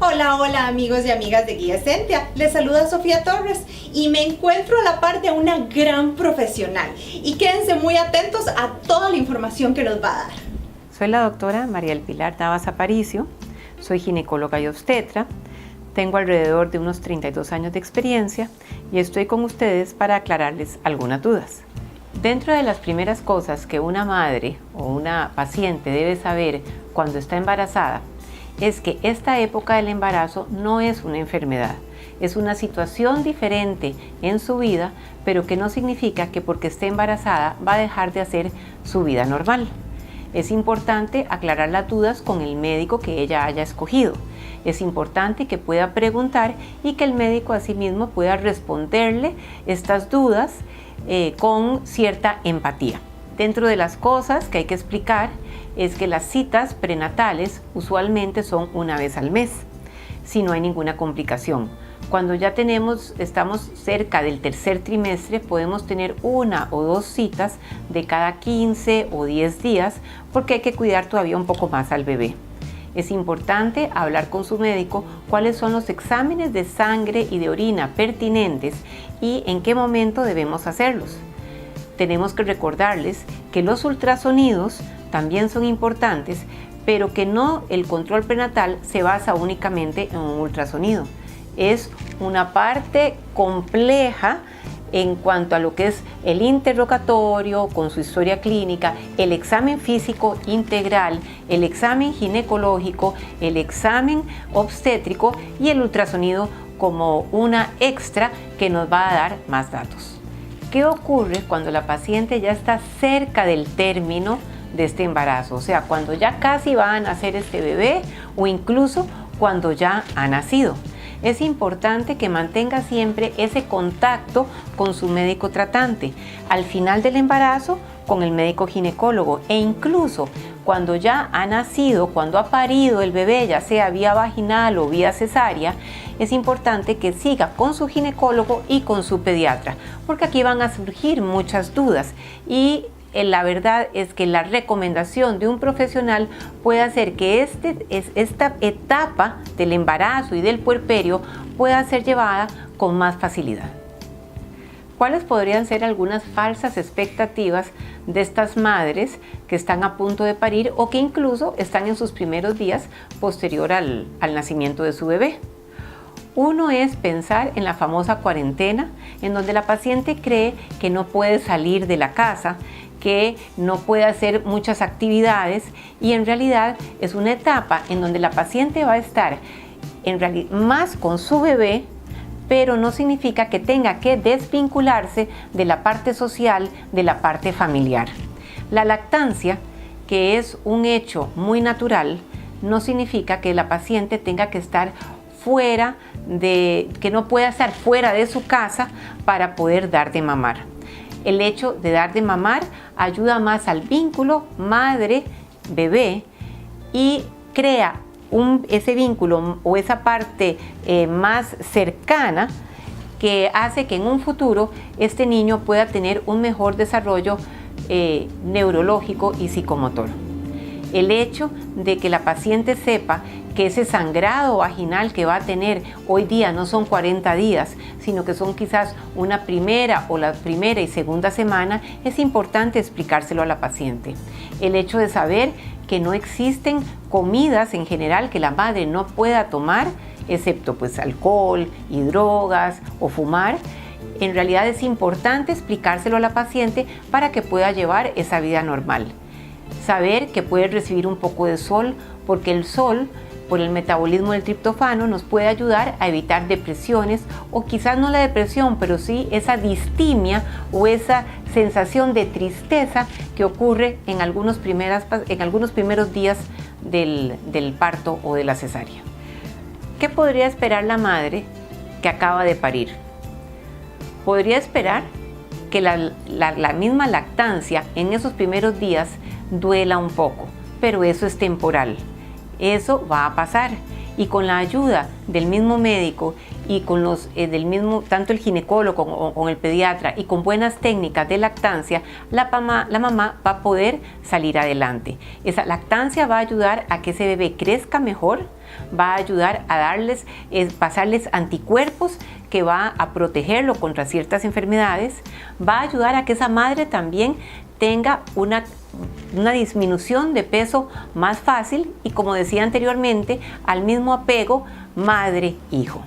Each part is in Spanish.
Hola, hola amigos y amigas de Guía Essentia, les saluda Sofía Torres y me encuentro a la par de una gran profesional y quédense muy atentos a toda la información que nos va a dar. Soy la doctora María Pilar Navas Aparicio, soy ginecóloga y obstetra, tengo alrededor de unos 32 años de experiencia y estoy con ustedes para aclararles algunas dudas. Dentro de las primeras cosas que una madre o una paciente debe saber cuando está embarazada es que esta época del embarazo no es una enfermedad, es una situación diferente en su vida, pero que no significa que porque esté embarazada va a dejar de hacer su vida normal. Es importante aclarar las dudas con el médico que ella haya escogido. Es importante que pueda preguntar y que el médico asimismo pueda responderle estas dudas con cierta empatía. Dentro de las cosas que hay que explicar es que las citas prenatales usualmente son una vez al mes, si no hay ninguna complicación. Cuando ya estamos cerca del tercer trimestre, podemos tener una o dos citas de cada 15 o 10 días porque hay que cuidar todavía un poco más al bebé. Es importante hablar con su médico cuáles son los exámenes de sangre y de orina pertinentes y en qué momento debemos hacerlos. Tenemos que recordarles que los ultrasonidos también son importantes, pero que no el control prenatal se basa únicamente en un ultrasonido. Es una parte compleja en cuanto a lo que es el interrogatorio con su historia clínica, el examen físico integral, el examen ginecológico, el examen obstétrico y el ultrasonido como una extra que nos va a dar más datos. ¿Qué ocurre cuando la paciente ya está cerca del término de este embarazo? O sea, cuando ya casi va a nacer este bebé o incluso cuando ya ha nacido. Es importante que mantenga siempre ese contacto con su médico tratante, al final del embarazo con el médico ginecólogo e incluso cuando ya ha nacido, cuando ha parido el bebé, ya sea vía vaginal o vía cesárea, es importante que siga con su ginecólogo y con su pediatra, porque aquí van a surgir muchas dudas y la verdad es que la recomendación de un profesional puede hacer que esta etapa del embarazo y del puerperio pueda ser llevada con más facilidad. ¿Cuáles podrían ser algunas falsas expectativas de estas madres que están a punto de parir o que incluso están en sus primeros días posterior al nacimiento de su bebé? Uno es pensar en la famosa cuarentena, en donde la paciente cree que no puede salir de la casa, que no puede hacer muchas actividades y en realidad es una etapa en donde la paciente va a estar más con su bebé, pero no significa que tenga que desvincularse de la parte social, de la parte familiar. La lactancia, que es un hecho muy natural, no significa que la paciente tenga que estar que no pueda estar fuera de su casa para poder dar de mamar. El hecho de dar de mamar ayuda más al vínculo madre-bebé y crea ese vínculo o esa parte más cercana que hace que en un futuro este niño pueda tener un mejor desarrollo neurológico y psicomotor. El hecho de que la paciente sepa que ese sangrado vaginal que va a tener hoy día no son 40 días, sino que son quizás una primera o la primera y segunda semana, es importante explicárselo a la paciente. El hecho de saber que no existen comidas en general que la madre no pueda tomar, excepto pues alcohol y drogas o fumar, en realidad es importante explicárselo a la paciente para que pueda llevar esa vida normal. Saber que puede recibir un poco de sol, porque el sol, por el metabolismo del triptófano, nos puede ayudar a evitar depresiones o quizás no la depresión, pero sí esa distimia o esa sensación de tristeza que ocurre en algunos primeros días del parto o de la cesárea. ¿Qué podría esperar la madre que acaba de parir? Podría esperar que la misma lactancia en esos primeros días duela un poco, pero eso es temporal. Eso va a pasar y con la ayuda del mismo médico y con tanto el ginecólogo como con el pediatra y con buenas técnicas de lactancia, la mamá va a poder salir adelante. Esa lactancia va a ayudar a que ese bebé crezca mejor, va a ayudar a pasarles anticuerpos que va a protegerlo contra ciertas enfermedades, va a ayudar a que esa madre también tenga una disminución de peso más fácil y, como decía anteriormente, al mismo apego madre-hijo.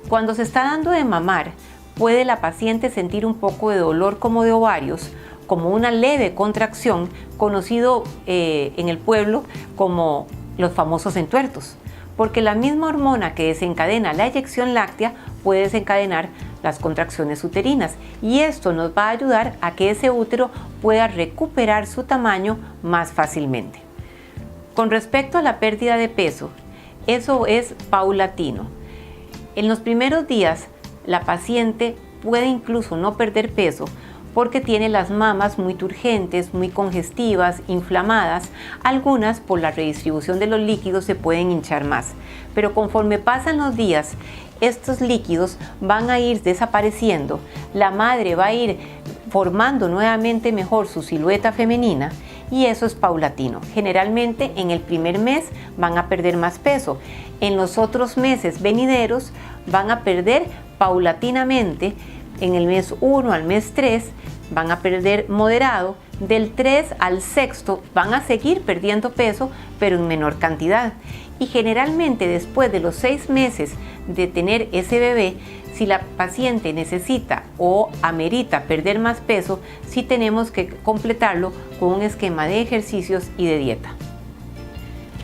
Cuando se está dando de mamar, puede la paciente sentir un poco de dolor como de ovarios, como una leve contracción, conocido en el pueblo como los famosos entuertos, porque la misma hormona que desencadena la eyección láctea puede desencadenar las contracciones uterinas, y esto nos va a ayudar a que ese útero pueda recuperar su tamaño más fácilmente. Con respecto a la pérdida de peso, eso es paulatino. En los primeros días, la paciente puede incluso no perder peso porque tiene las mamas muy turgentes, muy congestivas, inflamadas. Algunas, por la redistribución de los líquidos, se pueden hinchar más. Pero conforme pasan los días, estos líquidos van a ir desapareciendo. La madre va a ir formando nuevamente mejor su silueta femenina, y eso es paulatino. Generalmente en el primer mes van a perder más peso. En los otros meses venideros van a perder paulatinamente. En el mes 1 al mes 3 van a perder moderado. Del 3 al 6 van a seguir perdiendo peso, pero en menor cantidad. Y generalmente después de los 6 meses de tener ese bebé, si la paciente necesita o amerita perder más peso, sí tenemos que completarlo con un esquema de ejercicios y de dieta.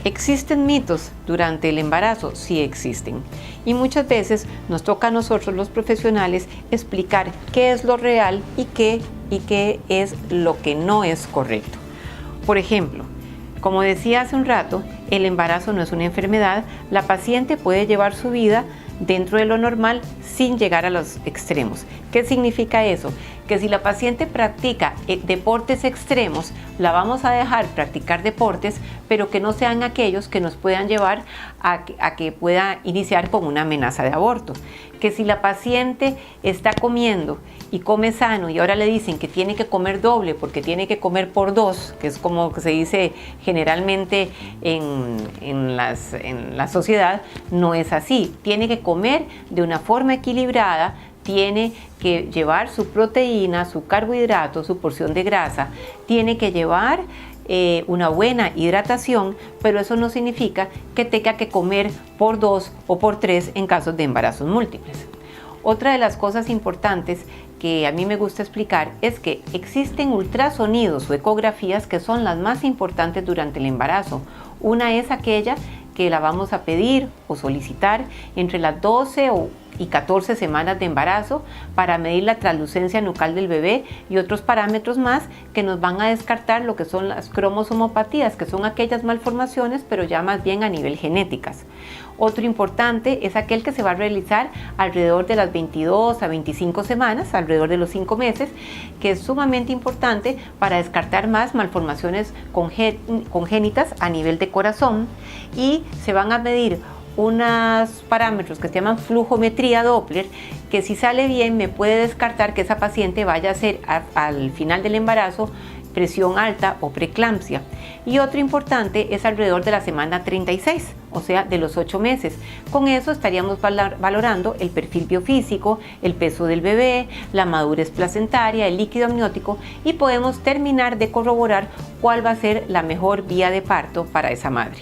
¿Existen mitos durante el embarazo? Sí existen. Y muchas veces nos toca a nosotros los profesionales explicar qué es lo real y qué es lo que no es correcto. Por ejemplo, como decía hace un rato, el embarazo no es una enfermedad. La paciente puede llevar su vida dentro de lo normal sin llegar a los extremos. ¿Qué significa eso? Que si la paciente practica deportes extremos, la vamos a dejar practicar deportes, pero que no sean aquellos que nos puedan llevar a que pueda iniciar con una amenaza de aborto. Que si la paciente está comiendo y come sano y ahora le dicen que tiene que comer doble porque tiene que comer por 2, que es como se dice generalmente en la sociedad, no es así. Tiene que comer de una forma equilibrada, tiene que llevar su proteína, su carbohidrato, su porción de grasa, tiene que llevar una buena hidratación, pero eso no significa que tenga que comer por 2 o por 3 en casos de embarazos múltiples. Otra de las cosas importantes que a mí me gusta explicar es que existen ultrasonidos o ecografías que son las más importantes durante el embarazo. Una es aquella que la vamos a pedir o solicitar entre las 12 y 14 semanas de embarazo para medir la translucencia nucal del bebé y otros parámetros más que nos van a descartar lo que son las cromosomopatías, que son aquellas malformaciones, pero ya más bien a nivel genéticas. Otro importante es aquel que se va a realizar alrededor de las 22 a 25 semanas, alrededor de los 5 meses, que es sumamente importante para descartar más malformaciones congénitas a nivel de corazón, y se van a medir unos parámetros que se llaman flujometría Doppler, que si sale bien me puede descartar que esa paciente vaya a hacer al final del embarazo presión alta o preeclampsia. Y otro importante es alrededor de la semana 36, o sea, de los 8 meses. Con eso estaríamos valorando el perfil biofísico, el peso del bebé, la madurez placentaria, el líquido amniótico, y podemos terminar de corroborar cuál va a ser la mejor vía de parto para esa madre.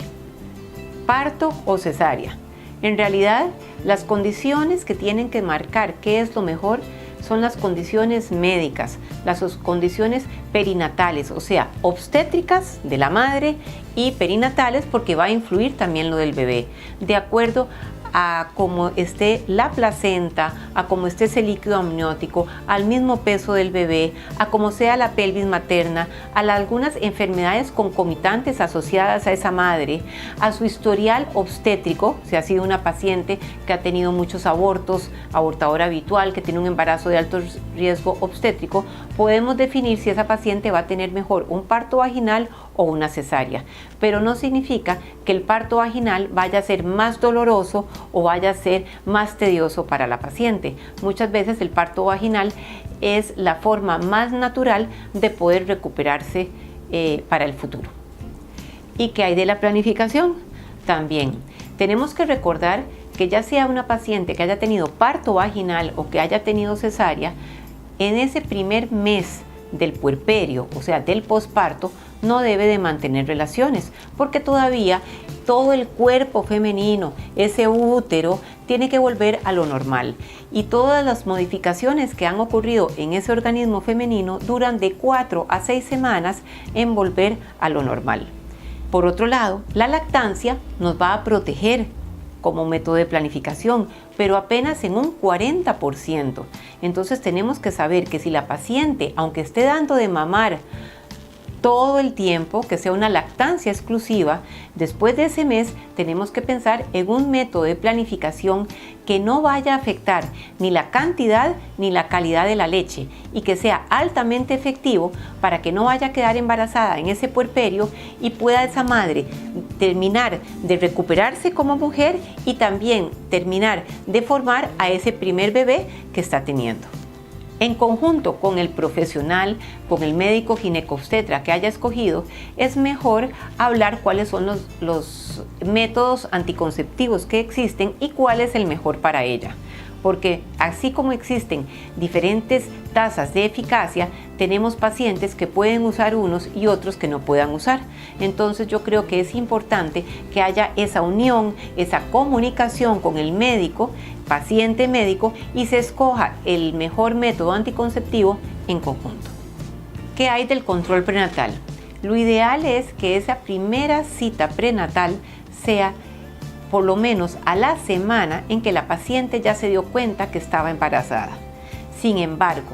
¿Parto o cesárea? En realidad, las condiciones que tienen que marcar qué es lo mejor son las condiciones médicas, las condiciones perinatales, o sea, obstétricas de la madre y perinatales, porque va a influir también lo del bebé, de acuerdo a cómo esté la placenta, a cómo esté ese líquido amniótico, al mismo peso del bebé, a cómo sea la pelvis materna, a algunas enfermedades concomitantes asociadas a esa madre, a su historial obstétrico, si ha sido una paciente que ha tenido muchos abortos, abortadora habitual, que tiene un embarazo de alto riesgo obstétrico, podemos definir si esa paciente va a tener mejor un parto vaginal o una cesárea, pero no significa que el parto vaginal vaya a ser más doloroso o vaya a ser más tedioso para la paciente. Muchas veces el parto vaginal es la forma más natural de poder recuperarse para el futuro. ¿Y qué hay de la planificación? También tenemos que recordar que ya sea una paciente que haya tenido parto vaginal o que haya tenido cesárea, en ese primer mes del puerperio, o sea, del posparto, no debe de mantener relaciones, porque todavía todo el cuerpo femenino, ese útero, tiene que volver a lo normal. Y todas las modificaciones que han ocurrido en ese organismo femenino duran de 4 a 6 semanas en volver a lo normal. Por otro lado, la lactancia nos va a proteger como método de planificación, pero apenas en un 40%. Entonces tenemos que saber que si la paciente, aunque esté dando de mamar todo el tiempo, que sea una lactancia exclusiva, después de ese mes tenemos que pensar en un método de planificación que no vaya a afectar ni la cantidad ni la calidad de la leche y que sea altamente efectivo para que no vaya a quedar embarazada en ese puerperio y pueda esa madre terminar de recuperarse como mujer y también terminar de formar a ese primer bebé que está teniendo. En conjunto con el profesional, con el médico ginecobstetra que haya escogido, es mejor hablar cuáles son los métodos anticonceptivos que existen y cuál es el mejor para ella. Porque así como existen diferentes tasas de eficacia, tenemos pacientes que pueden usar unos y otros que no puedan usar. Entonces yo creo que es importante que haya esa unión, esa comunicación con el médico, paciente médico, y se escoja el mejor método anticonceptivo en conjunto. ¿Qué hay del control prenatal? Lo ideal es que esa primera cita prenatal sea por lo menos a la semana en que la paciente ya se dio cuenta que estaba embarazada. Sin embargo,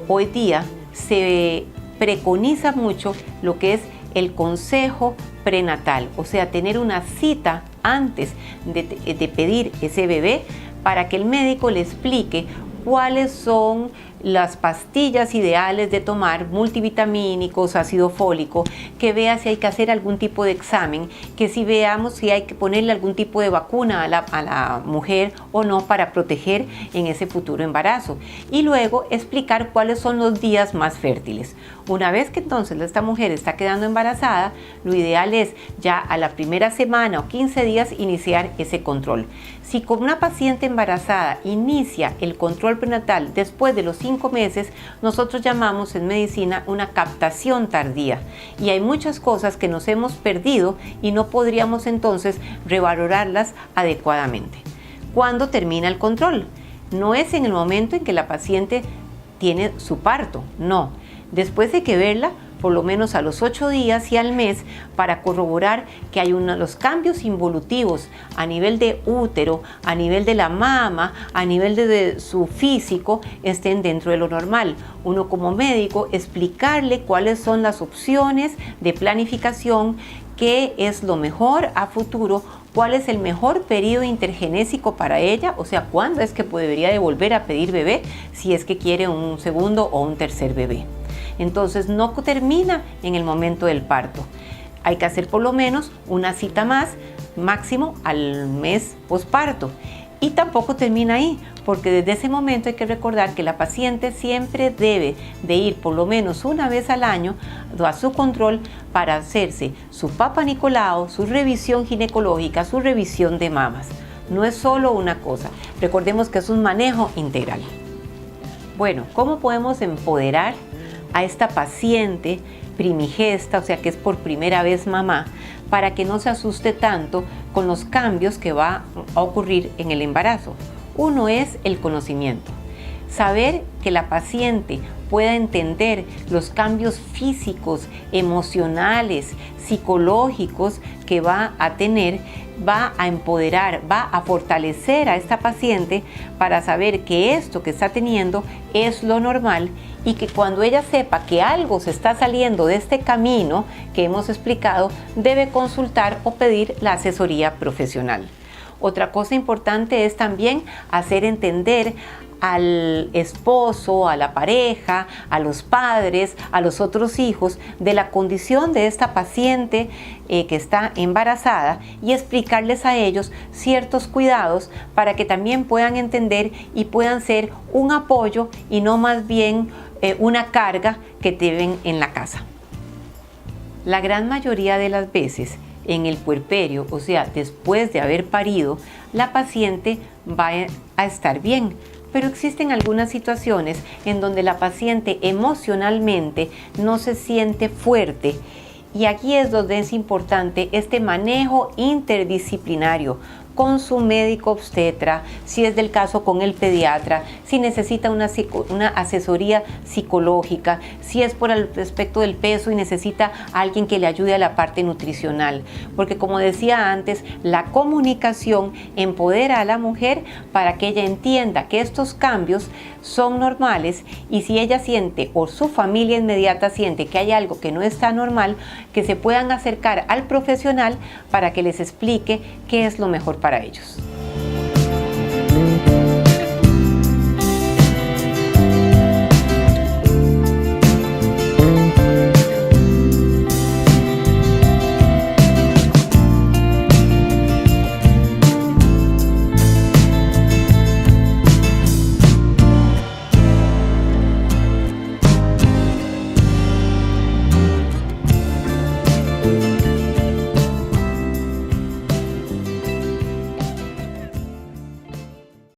hoy día se preconiza mucho lo que es el consejo prenatal, o sea, tener una cita antes de pedir ese bebé para que el médico le explique cuáles son las pastillas ideales de tomar, multivitamínicos, ácido fólico, que vea si hay que hacer algún tipo de examen, que si veamos si hay que ponerle algún tipo de vacuna a la mujer o no para proteger en ese futuro embarazo. Y luego explicar cuáles son los días más fértiles. Una vez que entonces esta mujer está quedando embarazada, lo ideal es ya a la primera semana o 15 días iniciar ese control. Si con una paciente embarazada inicia el control prenatal después de los 5 meses, nosotros llamamos en medicina una captación tardía. Y hay muchas cosas que nos hemos perdido y no podríamos entonces revalorarlas adecuadamente. ¿Cuándo termina el control? No es en el momento en que la paciente tiene su parto, no. Después hay que verla por lo menos a los 8 días y al mes para corroborar que hay los cambios involutivos a nivel de útero, a nivel de la mama, a nivel de su físico estén dentro de lo normal. Uno como médico explicarle cuáles son las opciones de planificación, qué es lo mejor a futuro, cuál es el mejor periodo intergenésico para ella, o sea, cuándo es que debería de volver a pedir bebé si es que quiere un segundo o un tercer bebé. Entonces no termina en el momento del parto. Hay que hacer por lo menos una cita más, máximo al mes posparto. Y tampoco termina ahí, porque desde ese momento hay que recordar que la paciente siempre debe de ir por lo menos una vez al año a su control para hacerse su Papa Nicolau, su revisión ginecológica, su revisión de mamas. No es solo una cosa, recordemos que es un manejo integral. Bueno, ¿cómo podemos empoderar a esta paciente primigesta, o sea que es por primera vez mamá, para que no se asuste tanto con los cambios que va a ocurrir en el embarazo? Uno es el conocimiento. Saber que la paciente pueda entender los cambios físicos, emocionales, psicológicos que va a tener, va a empoderar, va a fortalecer a esta paciente para saber que esto que está teniendo es lo normal y que cuando ella sepa que algo se está saliendo de este camino que hemos explicado, debe consultar o pedir la asesoría profesional. Otra cosa importante es también hacer entender al esposo, a la pareja, a los padres, a los otros hijos de la condición de esta paciente que está embarazada y explicarles a ellos ciertos cuidados para que también puedan entender y puedan ser un apoyo y no más bien una carga que deben en la casa. La gran mayoría de las veces en el puerperio, o sea, después de haber parido, la paciente va a estar bien. Pero existen algunas situaciones en donde la paciente emocionalmente no se siente fuerte. Y aquí es donde es importante este manejo interdisciplinario con su médico obstetra, si es del caso con el pediatra, si necesita una asesoría psicológica, si es por el aspecto del peso y necesita a alguien que le ayude a la parte nutricional. Porque como decía antes, la comunicación empodera a la mujer para que ella entienda que estos cambios son normales y si ella siente o su familia inmediata siente que hay algo que no está normal, que se puedan acercar al profesional para que les explique qué es lo mejor para ellos.